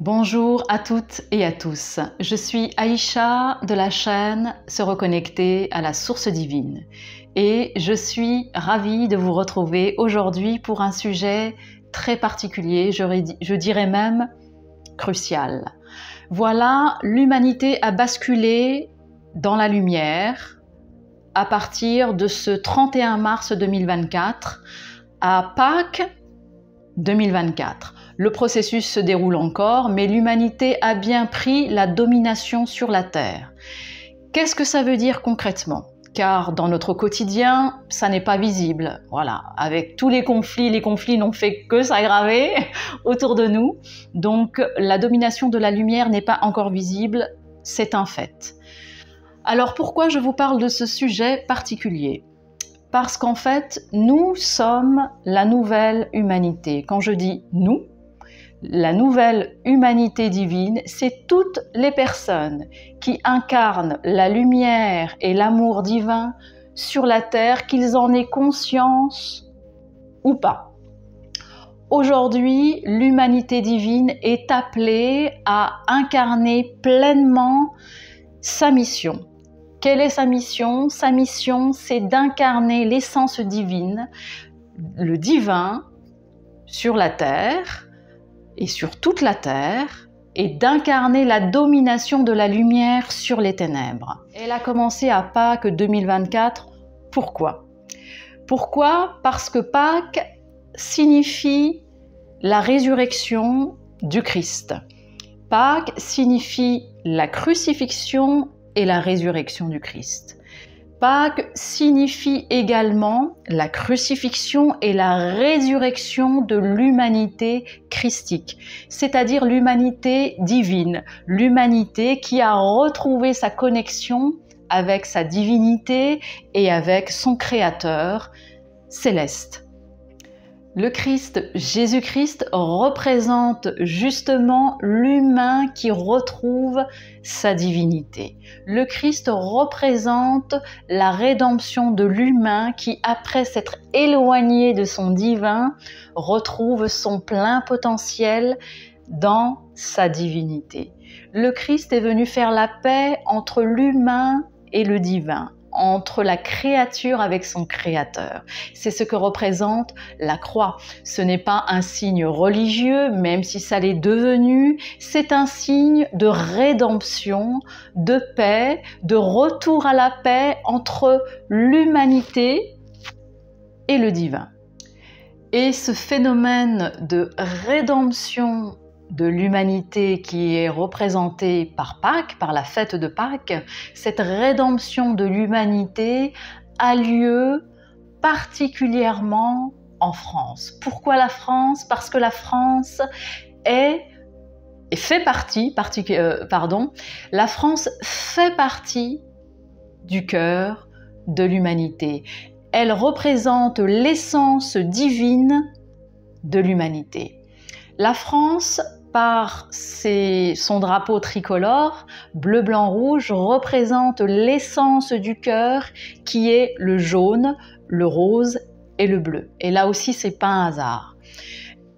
Bonjour à toutes et à tous, je suis Aïcha de la chaîne Se reconnecter à la source divine et je suis ravie de vous retrouver aujourd'hui pour un sujet très particulier, je dirais même crucial. Voilà, l'humanité a basculé dans la lumière à partir de ce 31 mars 2024 à Pâques 2024. Le processus se déroule encore, mais l'humanité a bien pris la domination sur la Terre. Qu'est-ce que ça veut dire concrètement? Car dans notre quotidien, ça n'est pas visible. Voilà, avec tous les conflits n'ont fait que s'aggraver autour de nous. Donc la domination de la lumière n'est pas encore visible, c'est un fait. Alors pourquoi je vous parle de ce sujet particulier? Parce qu'en fait, nous sommes la nouvelle humanité. Quand je dis « nous », la nouvelle humanité divine, c'est toutes les personnes qui incarnent la lumière et l'amour divin sur la terre, qu'ils en aient conscience ou pas. Aujourd'hui, l'humanité divine est appelée à incarner pleinement sa mission. Quelle est sa mission? Sa mission, c'est d'incarner l'essence divine, le divin, sur la terre et sur toute la terre, et d'incarner la domination de la lumière sur les ténèbres. Elle a commencé à Pâques 2024. Pourquoi? Pourquoi? Parce que Pâques signifie la résurrection du Christ. Pâques signifie la crucifixion et la résurrection du Christ. Pâques signifie également la crucifixion et la résurrection de l'humanité christique, c'est-à-dire l'humanité divine, l'humanité qui a retrouvé sa connexion avec sa divinité et avec son Créateur céleste. Le Christ, Jésus-Christ, représente justement l'humain qui retrouve sa divinité. Le Christ représente la rédemption de l'humain qui, après s'être éloigné de son divin, retrouve son plein potentiel dans sa divinité. Le Christ est venu faire la paix entre l'humain et le divin, entre la créature avec son créateur. C'est ce que représente la croix. Ce n'est pas un signe religieux, même si ça l'est devenu, c'est un signe de rédemption, de paix, de retour à la paix entre l'humanité et le divin. Et ce phénomène de rédemption de l'humanité qui est représentée par Pâques, par la fête de Pâques, cette rédemption de l'humanité a lieu particulièrement en France. Pourquoi la France? Parce que la France la France fait partie du cœur de l'humanité. Elle représente l'essence divine de l'humanité. La France, par son drapeau tricolore, bleu, blanc, rouge, représente l'essence du cœur qui est le jaune, le rose et le bleu. Et là aussi, c'est pas un hasard.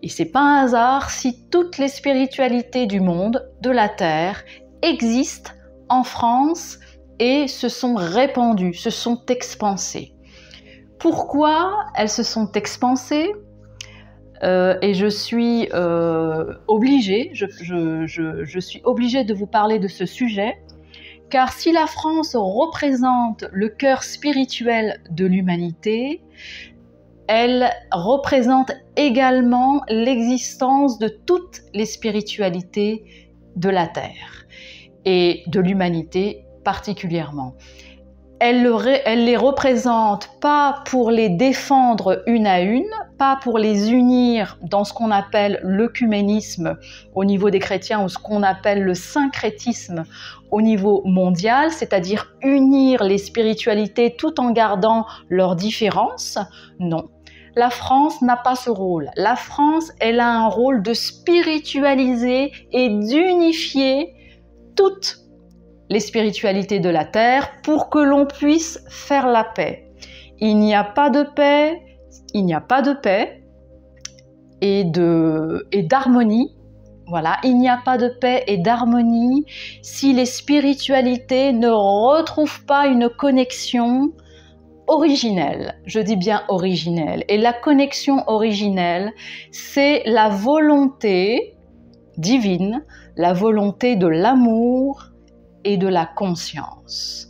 Et c'est pas un hasard si toutes les spiritualités du monde, de la Terre, existent en France et se sont répandues, se sont expansées. Pourquoi elles se sont expansées? Et je suis obligée de vous parler de ce sujet, car si la France représente le cœur spirituel de l'humanité, elle représente également l'existence de toutes les spiritualités de la Terre et de l'humanité particulièrement. Elle les représente pas pour les défendre une à une, pas pour les unir dans ce qu'on appelle l'œcuménisme au niveau des chrétiens ou ce qu'on appelle le syncrétisme au niveau mondial, c'est-à-dire unir les spiritualités tout en gardant leurs différences. Non, la France n'a pas ce rôle. La France, elle a un rôle de spiritualiser et d'unifier toutes les spiritualités de la Terre pour que l'on puisse faire la paix. Il n'y a pas de paix et d'harmonie Voilà, il n'y a pas de paix et d'harmonie si les spiritualités ne retrouvent pas une connexion originelle. Je dis bien originelle. Et la connexion originelle, c'est la volonté divine, la volonté de l'amour et de la conscience.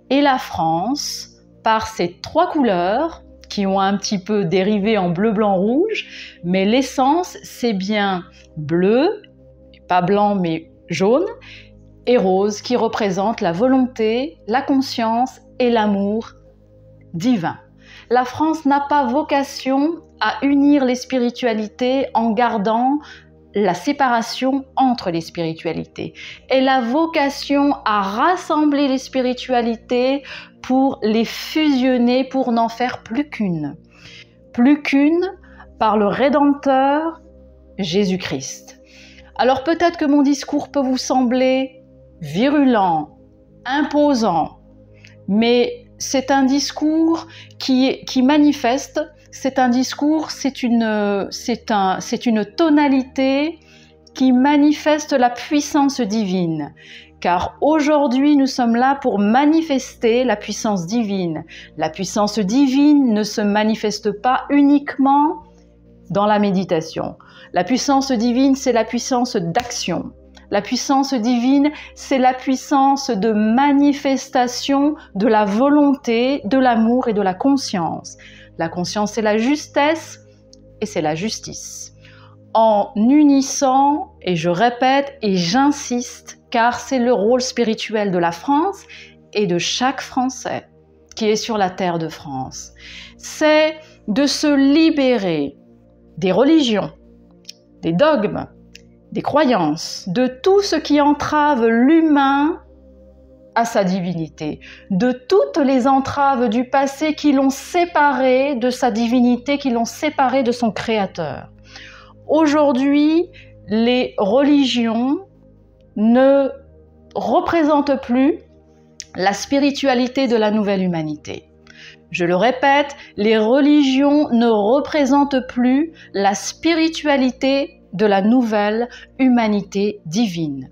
Et la France, par ces 3 couleurs, qui ont un petit peu dérivé en bleu, blanc, rouge, mais l'essence, c'est bien bleu, pas blanc, mais jaune, et rose, qui représentent la volonté, la conscience et l'amour divin. La France n'a pas vocation à unir les spiritualités en gardant la séparation entre les spiritualités. Elle a vocation à rassembler les spiritualités pour les fusionner, pour n'en faire plus qu'une. Plus qu'une par le Rédempteur Jésus-Christ. Alors peut-être que mon discours peut vous sembler virulent, imposant, mais c'est un discours qui manifeste, c'est un discours, c'est une tonalité qui manifeste la puissance divine. Car aujourd'hui, nous sommes là pour manifester la puissance divine. La puissance divine ne se manifeste pas uniquement dans la méditation. La puissance divine, c'est la puissance d'action. La puissance divine, c'est la puissance de manifestation de la volonté, de l'amour et de la conscience. La conscience, c'est la justesse et c'est la justice. En unissant, et je répète et j'insiste, car c'est le rôle spirituel de la France et de chaque Français qui est sur la terre de France, c'est de se libérer des religions, des dogmes, des croyances, de tout ce qui entrave l'humain à sa divinité, de toutes les entraves du passé qui l'ont séparé de sa divinité, qui l'ont séparé de son Créateur. Aujourd'hui, les religions ne représentent plus la spiritualité de la nouvelle humanité. Je le répète, les religions ne représentent plus la spiritualité de la nouvelle humanité divine.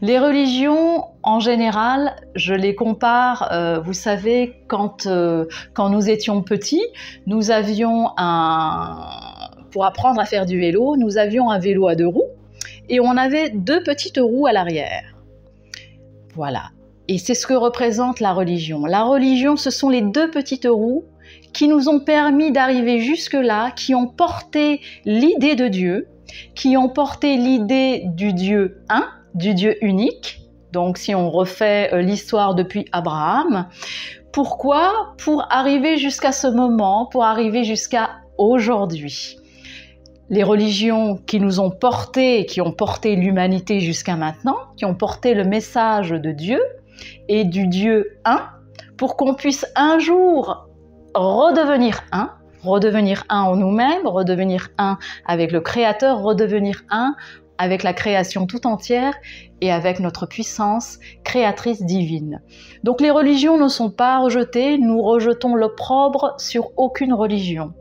Les religions, en général, je les compare, vous savez, quand nous étions petits, nous avions pour apprendre à faire du vélo, nous avions un vélo à 2 roues et on avait 2 petites roues à l'arrière. Voilà. Et c'est ce que représente la religion. La religion, ce sont les 2 petites roues qui nous ont permis d'arriver jusque-là, qui ont porté l'idée de Dieu, qui ont porté l'idée du Dieu un, du Dieu unique. Donc si on refait l'histoire depuis Abraham, pourquoi? Pour arriver jusqu'à ce moment, pour arriver jusqu'à aujourd'hui. Les religions qui nous ont porté, qui ont porté l'humanité jusqu'à maintenant, qui ont porté le message de Dieu et du Dieu un, pour qu'on puisse un jour redevenir un en nous-mêmes, redevenir un avec le Créateur, redevenir un avec la création tout entière et avec notre puissance créatrice divine. Donc les religions ne sont pas rejetées, nous rejetons l'opprobre sur aucune religion.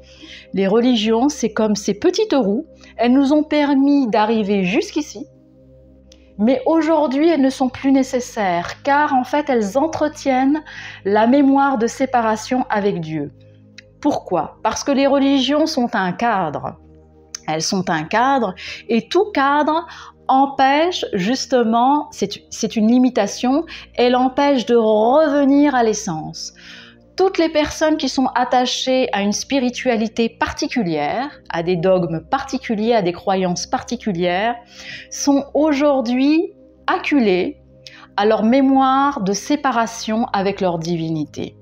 Les religions, c'est comme ces petites roues, elles nous ont permis d'arriver jusqu'ici, mais aujourd'hui elles ne sont plus nécessaires, car en fait elles entretiennent la mémoire de séparation avec Dieu. Pourquoi? Parce que les religions sont un cadre. Elles sont un cadre et tout cadre empêche justement, c'est une limitation, elle empêche de revenir à l'essence. Toutes les personnes qui sont attachées à une spiritualité particulière, à des dogmes particuliers, à des croyances particulières, sont aujourd'hui acculées à leur mémoire de séparation avec leur divinité.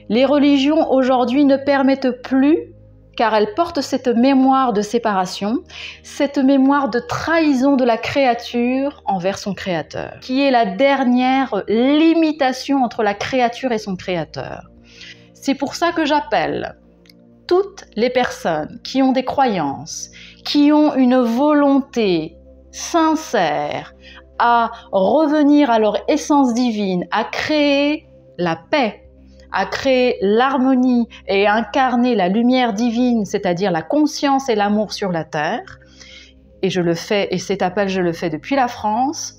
Les religions aujourd'hui ne permettent plus, car elles portent cette mémoire de séparation, cette mémoire de trahison de la créature envers son créateur, qui est la dernière limitation entre la créature et son créateur. C'est pour ça que j'appelle toutes les personnes qui ont des croyances, qui ont une volonté sincère à revenir à leur essence divine, à créer la paix, à créer l'harmonie et incarner la lumière divine, c'est-à-dire la conscience et l'amour sur la terre, et je le fais, et cet appel je le fais depuis la France,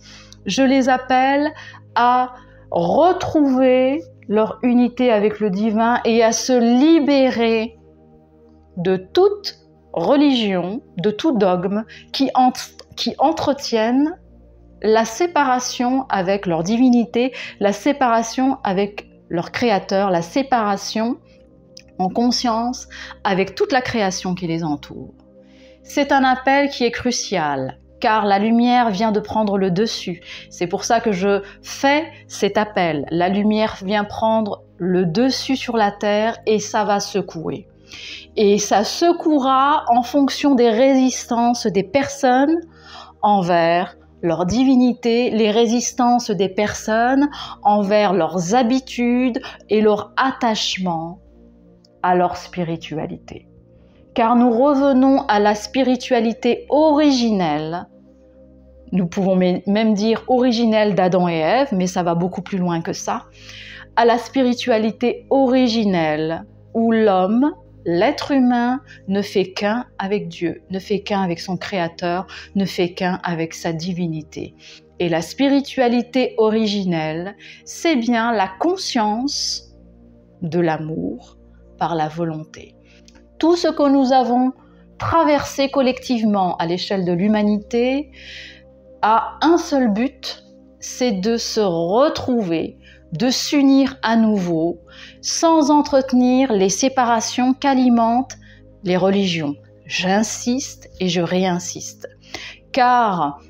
je les appelle à retrouver leur unité avec le divin et à se libérer de toute religion, de tout dogme qui entretiennent la séparation avec leur divinité, la séparation avec leur créateur, la séparation en conscience avec toute la création qui les entoure. C'est un appel qui est crucial, car la lumière vient de prendre le dessus. C'est pour ça que je fais cet appel. La lumière vient prendre le dessus sur la terre et ça va secouer. Et ça secouera en fonction des résistances des personnes envers leur divinité, les résistances des personnes envers leurs habitudes et leur attachement à leur spiritualité. Car nous revenons à la spiritualité originelle, nous pouvons même dire originelle d'Adam et Ève, mais ça va beaucoup plus loin que ça, à la spiritualité originelle où l'homme, l'être humain, ne fait qu'un avec Dieu, ne fait qu'un avec son Créateur, ne fait qu'un avec sa divinité. Et la spiritualité originelle, c'est bien la conscience de l'amour par la volonté. Tout ce que nous avons traversé collectivement à l'échelle de l'humanité a un seul but, c'est de se retrouver, de s'unir à nouveau, sans entretenir les séparations qu'alimentent les religions. J'insiste et je réinsiste. Car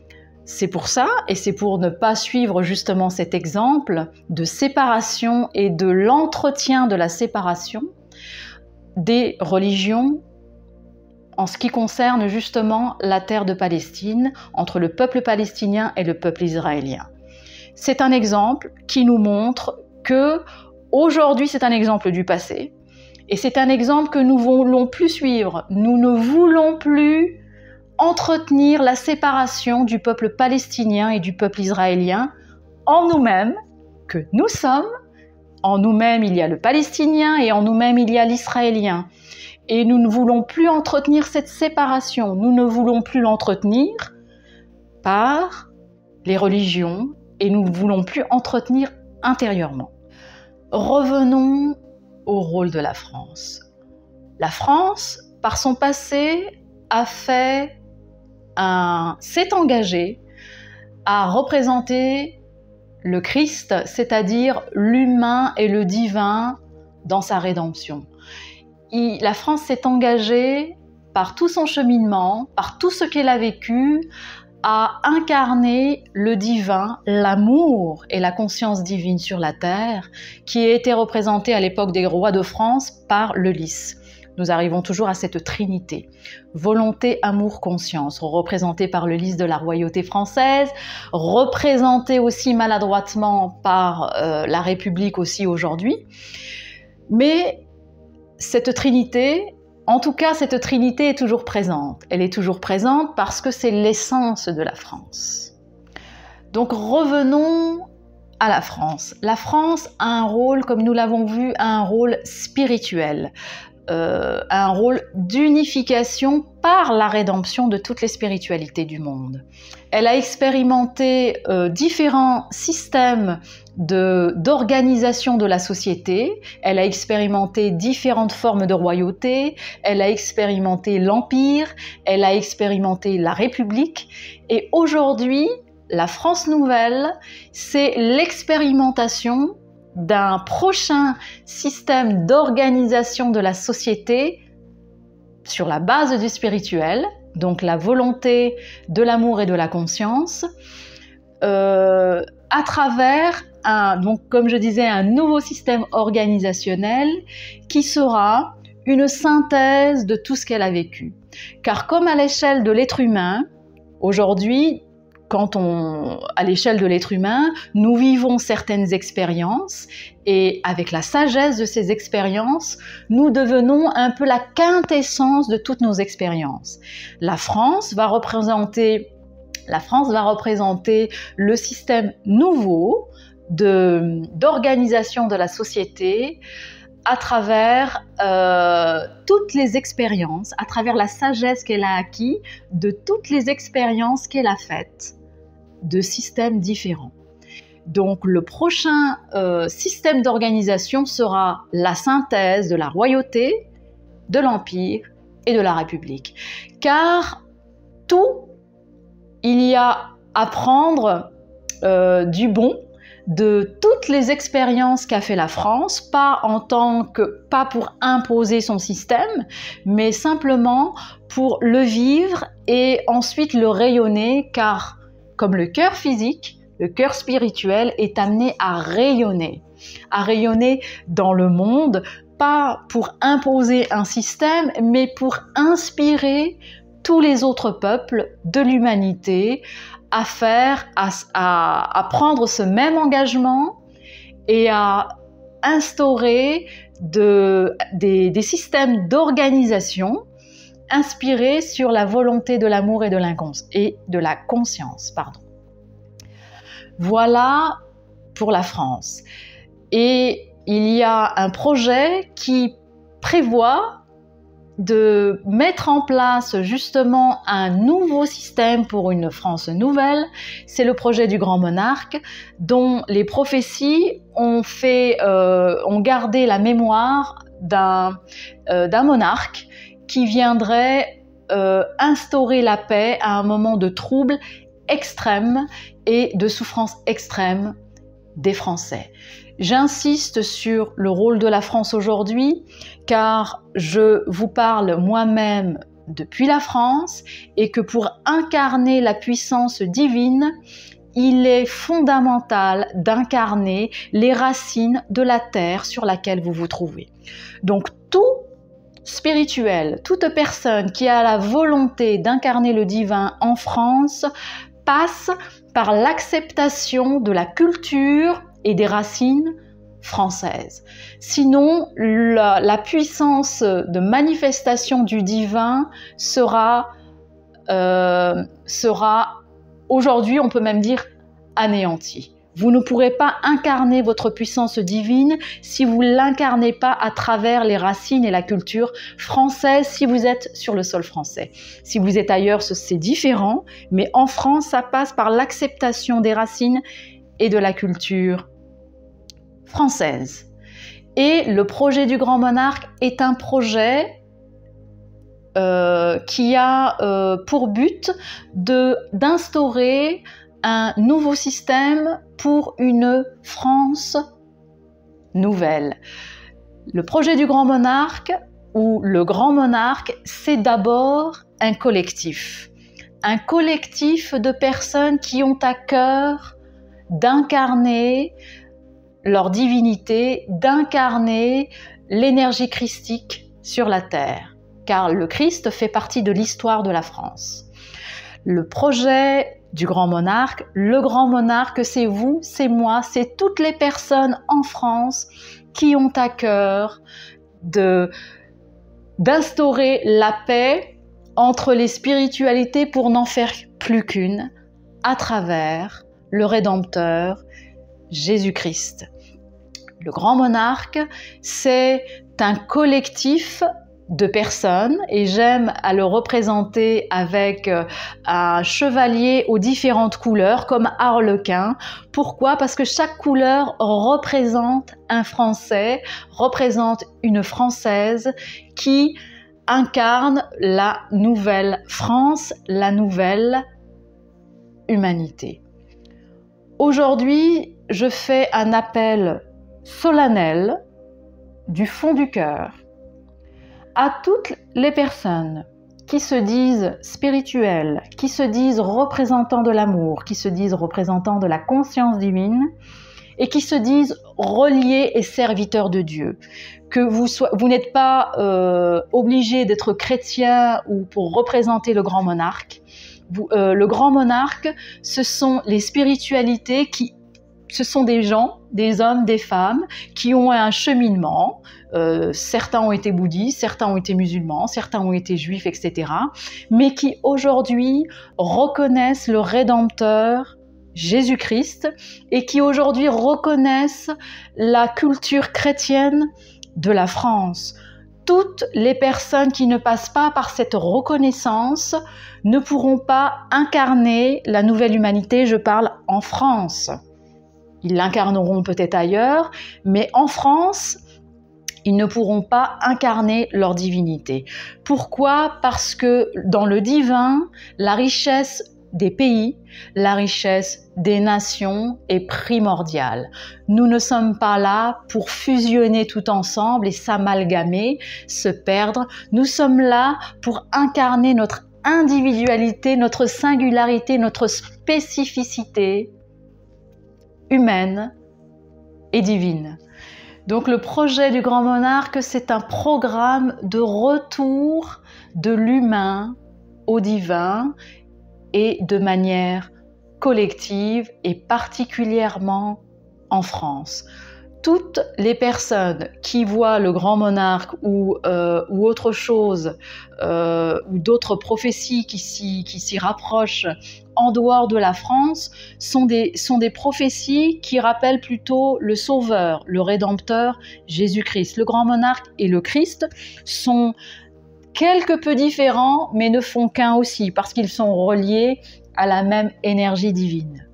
c'est pour ça, et c'est pour ne pas suivre justement cet exemple de séparation et de l'entretien de la séparation des religions en ce qui concerne justement la terre de Palestine, entre le peuple palestinien et le peuple israélien. C'est un exemple qui nous montre que aujourd'hui c'est un exemple du passé et c'est un exemple que nous ne voulons plus suivre. Nous ne voulons plus entretenir la séparation du peuple palestinien et du peuple israélien en nous-mêmes, que nous sommes. En nous-mêmes, il y a le palestinien et en nous-mêmes, il y a l'israélien. Et nous ne voulons plus entretenir cette séparation. Nous ne voulons plus l'entretenir par les religions et nous ne voulons plus entretenir intérieurement. Revenons au rôle de la France. La France, par son passé, s'est engagée à représenter le Christ, c'est-à-dire l'humain et le divin dans sa rédemption. La France s'est engagée par tout son cheminement, par tout ce qu'elle a vécu, à incarner le divin, l'amour et la conscience divine sur la terre, qui a été représentée à l'époque des rois de France par le lys. Nous arrivons toujours à cette trinité, volonté, amour, conscience, représentée par le lys de la royauté française, représentée aussi maladroitement par la République aussi aujourd'hui. Mais cette trinité, en tout cas cette trinité est toujours présente. Elle est toujours présente parce que c'est l'essence de la France. Donc revenons à la France. La France a un rôle, comme nous l'avons vu, un rôle spirituel. Un rôle d'unification par la rédemption de toutes les spiritualités du monde. Elle a expérimenté différents systèmes d'organisation de la société, elle a expérimenté différentes formes de royauté, elle a expérimenté l'Empire, elle a expérimenté la République, et aujourd'hui, la France nouvelle, c'est l'expérimentation d'un prochain système d'organisation de la société sur la base du spirituel, donc la volonté de l'amour et de la conscience, à travers donc comme je disais, un nouveau système organisationnel qui sera une synthèse de tout ce qu'elle a vécu. Car comme à l'échelle de l'être humain, aujourd'hui, à l'échelle de l'être humain, nous vivons certaines expériences et avec la sagesse de ces expériences, nous devenons un peu la quintessence de toutes nos expériences. La France va représenter le système nouveau d'organisation de la société à travers toutes les expériences, à travers la sagesse qu'elle a acquise de toutes les expériences qu'elle a faites de systèmes différents. Donc le prochain système d'organisation sera la synthèse de la royauté, de l'Empire et de la République. Car tout, il y a à prendre du bon de toutes les expériences qu'a fait la France, pas pour imposer son système, mais simplement pour le vivre et ensuite le rayonner, car comme le cœur physique, le cœur spirituel est amené à rayonner dans le monde, pas pour imposer un système, mais pour inspirer tous les autres peuples de l'humanité à prendre ce même engagement et à instaurer des systèmes d'organisation inspirés sur la volonté de l'amour et de la conscience. Voilà pour la France. Et il y a un projet qui prévoit de mettre en place justement un nouveau système pour une France nouvelle. C'est le projet du Grand Monarque, dont les prophéties ont gardé la mémoire d'un monarque qui viendrait instaurer la paix à un moment de trouble extrême et de souffrance extrême des Français. J'insiste sur le rôle de la France aujourd'hui, car je vous parle moi-même depuis la France et que pour incarner la puissance divine, il est fondamental d'incarner les racines de la terre sur laquelle vous vous trouvez. Donc tout spirituel, toute personne qui a la volonté d'incarner le divin en France passe par l'acceptation de la culture et des racines françaises. Sinon, la puissance de manifestation du divin sera aujourd'hui, on peut même dire, anéantie. Vous ne pourrez pas incarner votre puissance divine si vous ne l'incarnez pas à travers les racines et la culture française, si vous êtes sur le sol français. Si vous êtes ailleurs, c'est différent, mais en France, ça passe par l'acceptation des racines et de la culture française. Et le projet du Grand Monarque est un projet qui a pour but d'instaurer un nouveau système pour une France nouvelle. Le projet du Grand Monarque, ou le Grand Monarque, c'est d'abord un collectif de personnes qui ont à cœur d'incarner leur divinité, d'incarner l'énergie christique sur la terre, car le Christ fait partie de l'histoire de la France. Le projet du Grand Monarque, le Grand Monarque, c'est vous, c'est moi, c'est toutes les personnes en France qui ont à cœur d'instaurer la paix entre les spiritualités pour n'en faire plus qu'une, à travers le Rédempteur, Jésus-Christ. Le Grand Monarque, c'est un collectif de personnes et j'aime à le représenter avec un chevalier aux différentes couleurs comme Harlequin. Pourquoi ? Parce que chaque couleur représente un Français, représente une Française qui incarne la nouvelle France, la nouvelle humanité. Aujourd'hui, je fais un appel solennel du fond du cœur à toutes les personnes qui se disent spirituelles, qui se disent représentants de l'amour, qui se disent représentants de la conscience divine et qui se disent reliés et serviteurs de Dieu. Que vous n'êtes pas obligés d'être chrétien ou pour représenter le Grand Monarque. Le Grand Monarque, ce sont les spiritualités ce sont des gens, des hommes, des femmes qui ont un cheminement. Certains ont été bouddhistes, certains ont été musulmans, certains ont été juifs, etc. Mais qui aujourd'hui reconnaissent le Rédempteur Jésus-Christ et qui aujourd'hui reconnaissent la culture chrétienne de la France. Toutes les personnes qui ne passent pas par cette reconnaissance ne pourront pas incarner la nouvelle humanité, je parle en France. Ils l'incarneront peut-être ailleurs, mais en France, ils ne pourront pas incarner leur divinité. Pourquoi? Parce que dans le divin, la richesse des pays, la richesse des nations est primordiale. Nous ne sommes pas là pour fusionner tout ensemble et s'amalgamer, se perdre. Nous sommes là pour incarner notre individualité, notre singularité, notre spécificité humaine et divine. Donc le projet du Grand Monarque, c'est un programme de retour de l'humain au divin et de manière collective et particulièrement en France. Toutes les personnes qui voient le Grand Monarque ou autre chose, ou d'autres prophéties qui s'y rapprochent en dehors de la France, sont des prophéties qui rappellent plutôt le Sauveur, le Rédempteur, Jésus-Christ. Le Grand Monarque et le Christ sont quelque peu différents, mais ne font qu'un aussi, parce qu'ils sont reliés à la même énergie divine.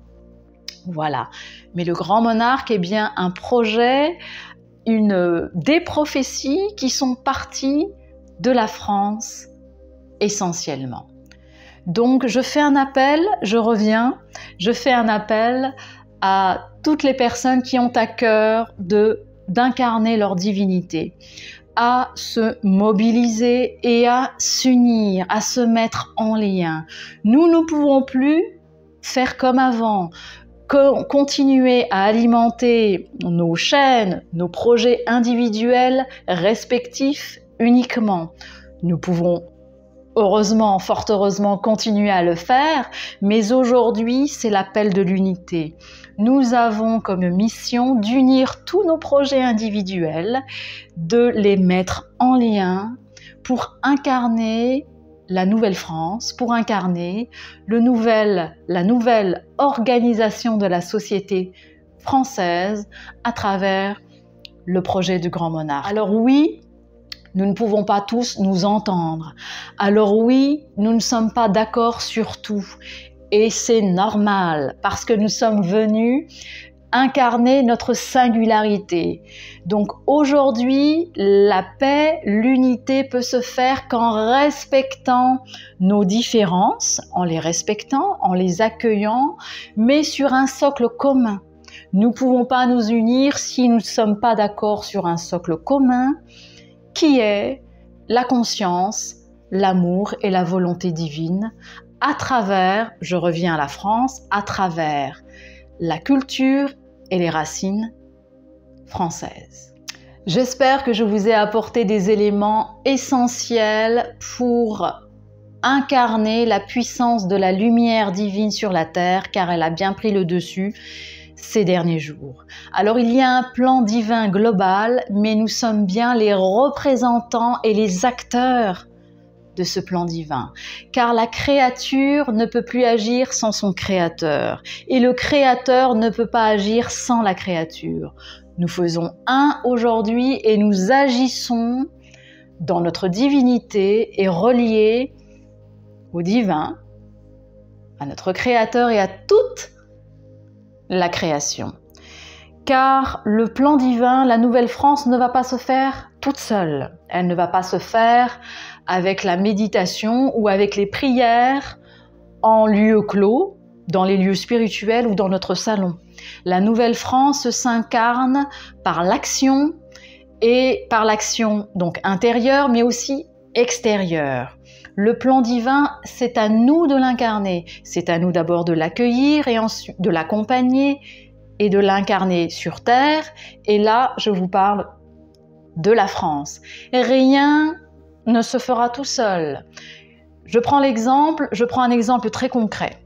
Voilà. Mais le Grand Monarque est bien un projet, des prophéties qui sont parties de la France essentiellement. Donc je fais un appel, je fais un appel à toutes les personnes qui ont à cœur d'incarner leur divinité, à se mobiliser et à s'unir, à se mettre en lien. Nous ne pouvons plus faire comme avant, continuer à alimenter nos chaînes, nos projets individuels respectifs uniquement. Nous pouvons heureusement, fort heureusement, continuer à le faire, mais aujourd'hui, c'est l'appel de l'unité. Nous avons comme mission d'unir tous nos projets individuels, de les mettre en lien pour incarner la nouvelle France, pour incarner la nouvelle organisation de la société française à travers le projet du Grand Monarque. Alors oui, nous ne pouvons pas tous nous entendre. Alors oui, nous ne sommes pas d'accord sur tout. Et c'est normal, parce que nous sommes venus incarner notre singularité. Donc aujourd'hui, la paix, l'unité peut se faire qu'en respectant nos différences, en les respectant, en les accueillant, mais sur un socle commun. Nous ne pouvons pas nous unir si nous ne sommes pas d'accord sur un socle commun, qui est la conscience, l'amour et la volonté divine, à travers, je reviens à la France, à travers la culture et les racines françaises. J'espère que je vous ai apporté des éléments essentiels pour incarner la puissance de la lumière divine sur la terre, car elle a bien pris le dessus ces derniers jours. Alors il y a un plan divin global, mais nous sommes bien les représentants et les acteurs de ce plan divin, car la créature ne peut plus agir sans son créateur, et le créateur ne peut pas agir sans la créature. Nous faisons un aujourd'hui et nous agissons dans notre divinité et reliés au divin, à notre créateur et à toute la création. Car le plan divin, la nouvelle France ne va pas se faire toute seule. Elle ne va pas se faire avec la méditation ou avec les prières en lieu clos, dans les lieux spirituels ou dans notre salon. La nouvelle France s'incarne par l'action, et par l'action donc intérieure mais aussi extérieure. Le plan divin, c'est à nous de l'incarner. C'est à nous d'abord de l'accueillir et ensuite de l'accompagner et de l'incarner sur terre. Et là, je vous parle de la France. Rien ne se fera tout seul. Je prends un exemple très concret.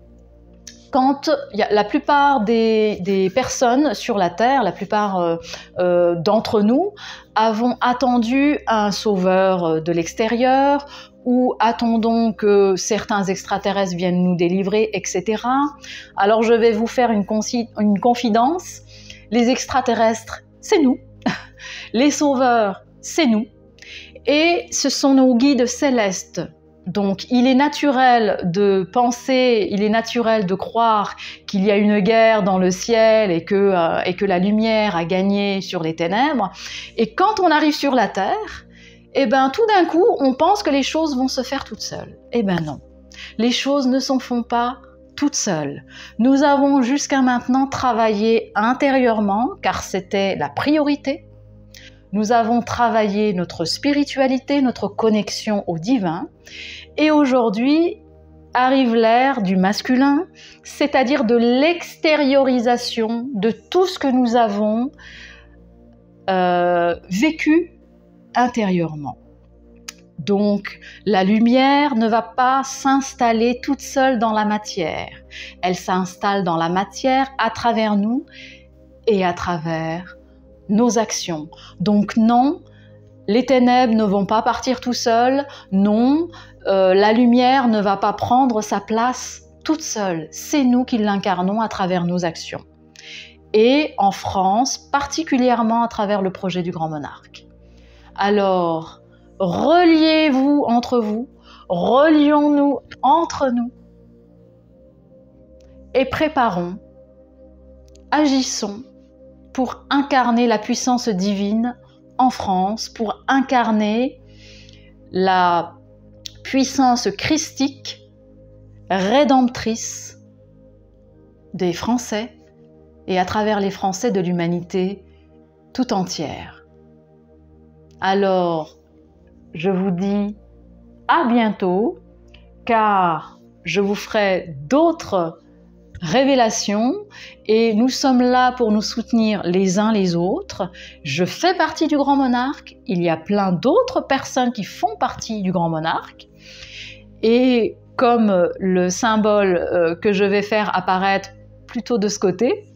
Quand la plupart des personnes sur la Terre, la plupart d'entre nous, avons attendu un sauveur de l'extérieur, ou attendons que certains extraterrestres viennent nous délivrer, etc. Alors je vais vous faire une confidence. Les extraterrestres, c'est nous. Les sauveurs, c'est nous. Et ce sont nos guides célestes. Donc, il est naturel de penser, il est naturel de croire qu'il y a une guerre dans le ciel et que la lumière a gagné sur les ténèbres. Et quand on arrive sur la terre, eh ben, tout d'un coup, on pense que les choses vont se faire toutes seules. Eh ben non, les choses ne se font pas toutes seules. Nous avons jusqu'à maintenant travaillé intérieurement, car c'était la priorité. Nous avons travaillé notre spiritualité, notre connexion au divin. Et aujourd'hui arrive l'ère du masculin, c'est-à-dire de l'extériorisation de tout ce que nous avons vécu intérieurement. Donc, la lumière ne va pas s'installer toute seule dans la matière. Elle s'installe dans la matière à travers nous et à travers nos actions. Donc non, les ténèbres ne vont pas partir tout seuls. Non, la lumière ne va pas prendre sa place toute seule. C'est nous qui l'incarnons à travers nos actions. Et en France, particulièrement à travers le projet du Grand Monarque. Alors, reliez-vous entre vous, relions-nous entre nous et préparons, agissons pour incarner la puissance divine en France, pour incarner la puissance christique, rédemptrice des Français et à travers les Français de l'humanité tout entière. Alors, je vous dis à bientôt, car je vous ferai d'autres révélations et nous sommes là pour nous soutenir les uns les autres. Je fais partie du Grand Monarque, il y a plein d'autres personnes qui font partie du Grand Monarque et comme le symbole que je vais faire apparaître plutôt de ce côté,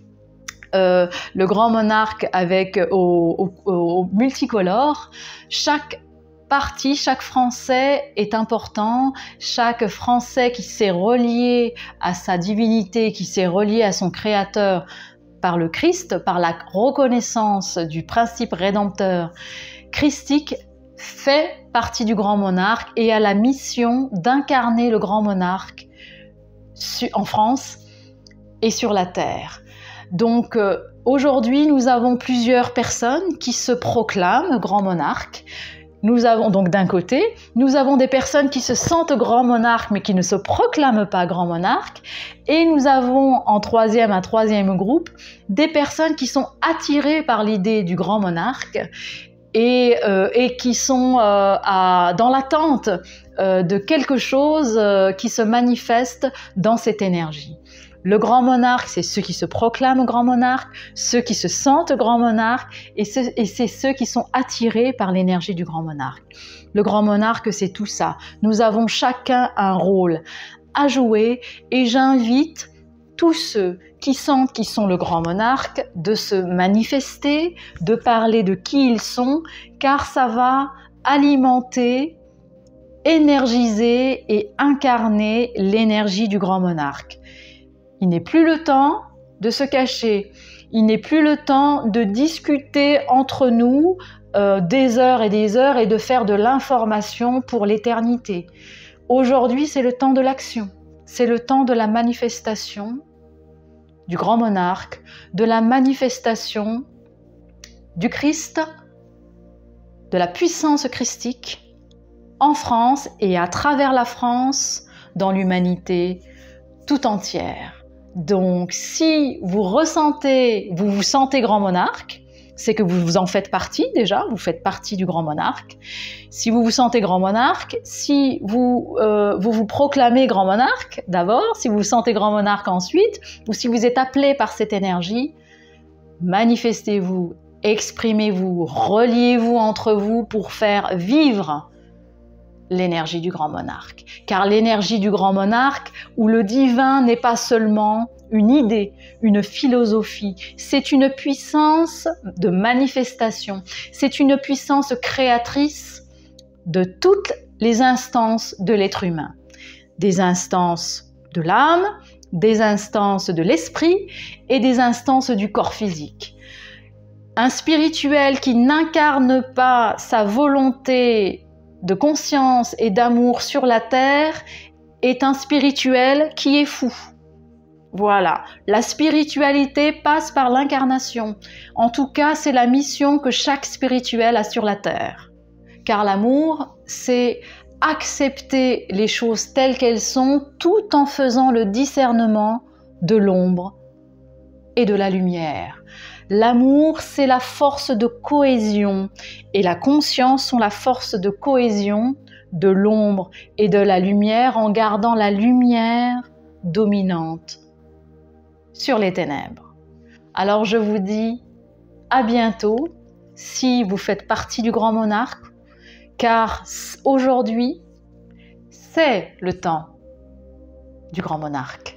le Grand Monarque avec au multicolore, chaque partie, chaque Français est important, chaque Français qui s'est relié à sa divinité, qui s'est relié à son Créateur par le Christ, par la reconnaissance du principe rédempteur christique, fait partie du Grand Monarque et a la mission d'incarner le Grand Monarque en France et sur la Terre. Donc aujourd'hui, nous avons plusieurs personnes qui se proclament Grand Monarque. Nous avons donc d'un côté, nous avons des personnes qui se sentent grands monarques mais qui ne se proclament pas grands monarques. Et nous avons un troisième groupe, des personnes qui sont attirées par l'idée du grand monarque et qui sont dans l'attente de quelque chose qui se manifeste dans cette énergie. Le grand monarque, c'est ceux qui se proclament grand monarque, ceux qui se sentent grand monarque, et c'est ceux qui sont attirés par l'énergie du grand monarque. Le grand monarque, c'est tout ça. Nous avons chacun un rôle à jouer, et j'invite tous ceux qui sentent qu'ils sont le grand monarque de se manifester, de parler de qui ils sont, car ça va alimenter, énergiser et incarner l'énergie du grand monarque. Il n'est plus le temps de se cacher, il n'est plus le temps de discuter entre nous des heures et de faire de l'information pour l'éternité. Aujourd'hui, c'est le temps de l'action, c'est le temps de la manifestation du grand monarque, de la manifestation du Christ, de la puissance christique en France et à travers la France, dans l'humanité tout entière. Donc, si vous vous sentez grand monarque, c'est que vous en faites partie déjà, vous faites partie du grand monarque. Si vous vous sentez grand monarque, si vous vous proclamez grand monarque d'abord, si vous vous sentez grand monarque ensuite, ou si vous êtes appelé par cette énergie, manifestez-vous, exprimez-vous, reliez-vous entre vous pour faire vivre l'énergie du grand monarque. Car l'énergie du grand monarque, où le divin n'est pas seulement une idée, une philosophie, c'est une puissance de manifestation, c'est une puissance créatrice de toutes les instances de l'être humain, des instances de l'âme, des instances de l'esprit et des instances du corps physique. Un spirituel qui n'incarne pas sa volonté de conscience et d'amour sur la terre est un spirituel qui est fou. Voilà, la spiritualité passe par l'incarnation. En tout cas, c'est la mission que chaque spirituel a sur la terre. Car l'amour, c'est accepter les choses telles qu'elles sont tout en faisant le discernement de l'ombre et de la lumière. L'amour, c'est la force de cohésion et la conscience sont la force de cohésion de l'ombre et de la lumière en gardant la lumière dominante sur les ténèbres. Alors je vous dis à bientôt si vous faites partie du Grand Monarque, car aujourd'hui, c'est le temps du Grand Monarque.